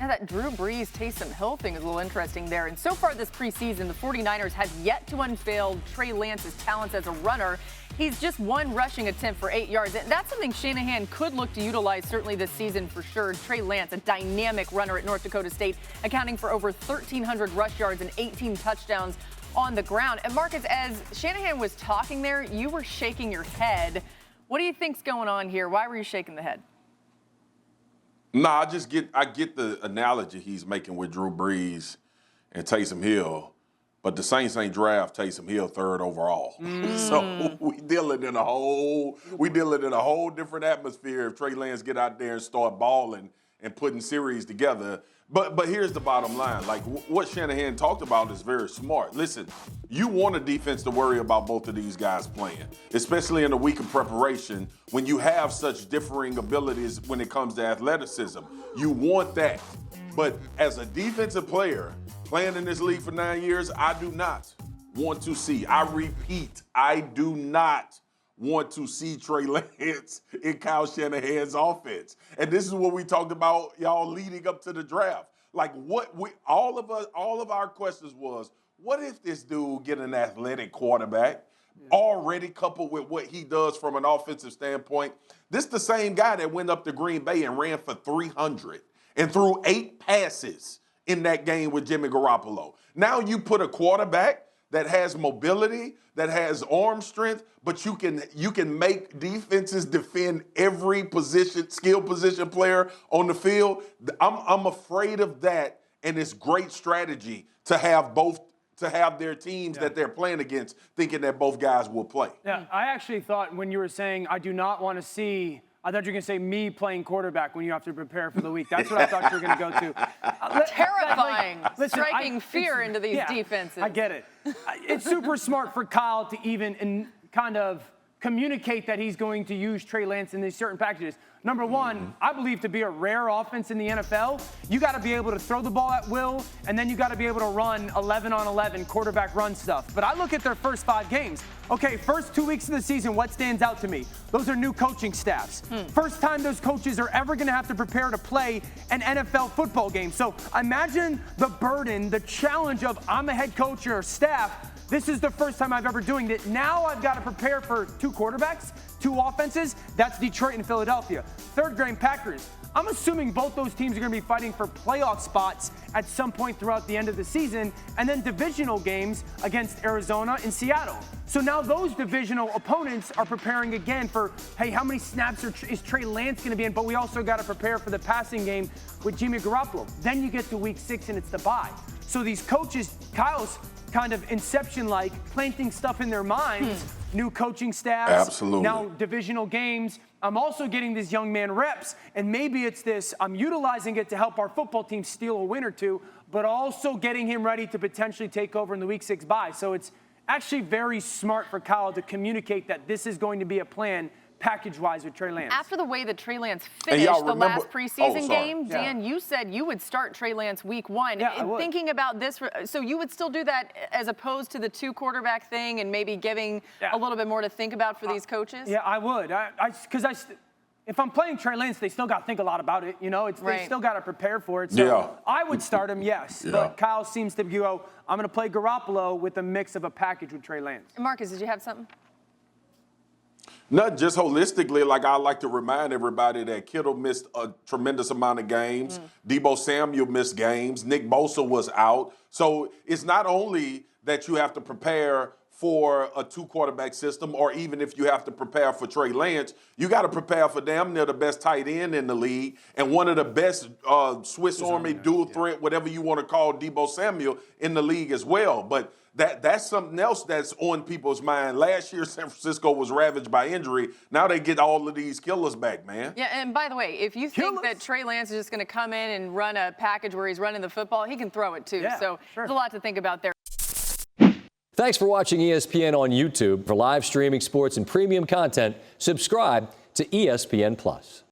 Yeah, that Drew Brees, Taysom Hill thing is a little interesting there. And so far this preseason, the 49ers have yet to unveil Trey Lance's talents as a runner. He's just one rushing attempt for 8 yards. And that's something Shanahan could look to utilize certainly this season for sure. Trey Lance, a dynamic runner at North Dakota State, accounting for over 1,300 rush yards and 18 touchdowns on the ground. And Marcus, as Shanahan was talking there, you were shaking your head. What do you think's going on here? Why were you shaking the head? No, I get the analogy he's making with Drew Brees and Taysom Hill, but the Saints ain't draft Taysom Hill third overall. So we dealing in a whole different atmosphere if Trey Lance get out there and start balling and putting series together. But here's the bottom line. Like, what Shanahan talked about is very smart. Listen, you want a defense to worry about both of these guys playing, especially in a week of preparation when you have such differing abilities when it comes to athleticism. You want that. But as a defensive player playing in this league for 9 years, I do not want to see, I repeat, I do not want to see Trey Lance in Kyle Shanahan's offense. And this is what we talked about, y'all, leading up to the draft. Like, all of our questions was, what if this dude get an athletic quarterback already coupled with what he does from an offensive standpoint? This the same guy that went up to Green Bay and ran for 300 and threw 8 passes in that game with Jimmy Garoppolo. Now you put a quarterback that has mobility, that has arm strength, but you can make defenses defend every position, skill position player on the field. I'm afraid of that, and it's great strategy to have their teams that they're playing against thinking that both guys will play. Yeah, I actually thought when you were saying I do not want to see, I thought you were going to say me playing quarterback when you have to prepare for the week. That's what I thought you were going to go to. Terrifying, striking fear into these defenses. I get it. It's super smart for Kyle to even kind of communicate that he's going to use Trey Lance in these certain packages. Number one, I believe to be a rare offense in the NFL, you got to be able to throw the ball at will, and then you got to be able to run 11-on-11 quarterback run stuff. But I look at their first 5 games. Okay, first 2 weeks of the season, what stands out to me? Those are new coaching staffs. First time those coaches are ever going to have to prepare to play an NFL football game. So imagine the burden, the challenge of I'm a head coach or staff. This is the first time I've ever doing it. Now I've got to prepare for 2 quarterbacks, 2 offenses. That's Detroit and Philadelphia. Third-grade Packers. I'm assuming both those teams are going to be fighting for playoff spots at some point throughout the end of the season, and then divisional games against Arizona and Seattle. So now those divisional opponents are preparing again for, hey, how many snaps is Trey Lance going to be in? But we also got to prepare for the passing game with Jimmy Garoppolo. Then you get to week 6 and it's the bye. So these coaches, Kyle's kind of Inception-like, planting stuff in their minds, new coaching staffs, absolutely, now divisional games. I'm also getting these young man reps, and maybe it's this, I'm utilizing it to help our football team steal a win or 2, but also getting him ready to potentially take over in the week 6 bye. So it's actually very smart for Kyle to communicate that this is going to be a plan package-wise with Trey Lance. After the way that Trey Lance finished the last preseason game, Dan, you said you would start Trey Lance week 1. Yeah, I would. Thinking about this, so you would still do that as opposed to the 2 quarterback thing and maybe giving a little bit more to think about for these coaches? Yeah, I would. Because if I'm playing Trey Lance, they still got to think a lot about it. You know, they still got to prepare for it. So I would start him, yes. But Kyle seems to go, I'm going to play Garoppolo with a mix of a package with Trey Lance. Marcus, did you have something? Not just holistically, like I like to remind everybody that Kittle missed a tremendous amount of games. Deebo Samuel missed games. Nick Bosa was out. So it's not only that you have to prepare for a 2-quarterback system, or even if you have to prepare for Trey Lance, you got to prepare for damn near the best tight end in the league and one of the best Swiss Army dual threat, whatever you want to call Deebo Samuel, in the league as well. But that's something else that's on people's mind. Last year, San Francisco was ravaged by injury. Now they get all of these killers back, man. Yeah, and by the way, if you think that Trey Lance is just going to come in and run a package where he's running the football, he can throw it too. So there's a lot to think about there. Thanks for watching ESPN on YouTube. For live streaming sports and premium content, subscribe to ESPN+.